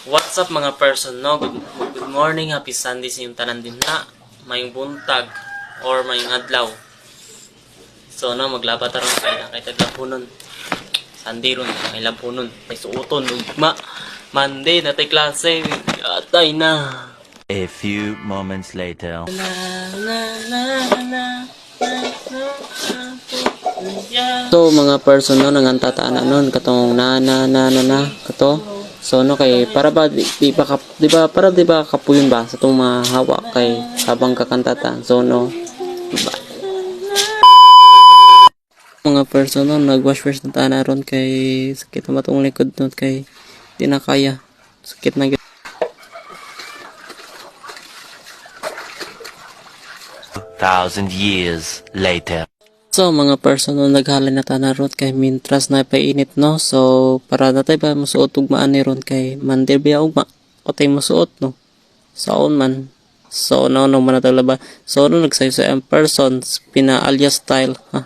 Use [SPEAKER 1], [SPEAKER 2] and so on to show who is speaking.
[SPEAKER 1] What's up mga person, no? Good morning, happy Sunday sa inyong tanan din na. Mayong buntag or mayong adlaw. So no, maglaba taron kay taglapunon. Sunday ron, may lampunon, may suoton, ugma. Monday na tay klase, atay na.
[SPEAKER 2] A few moments later.
[SPEAKER 1] So mga person no nangantataan nun katong na kato. So no kay para ba di ba para di ba kapuyon ba sa tong mahawak kay habang kakantata. So no diba? Mga person no nagwash na tana ron kay sakit na matong likod no kay di na kaya. Sakit na
[SPEAKER 2] 1,000 years later.
[SPEAKER 1] So mga person no naghalay na tana ron kay mintras na painit no. So para natay ba musuot ugmaan ni ron kay mandir biya ugma o tay musuot no. Saon man. So no manatag laba. So no nagsaysay ang person pina alias style ha.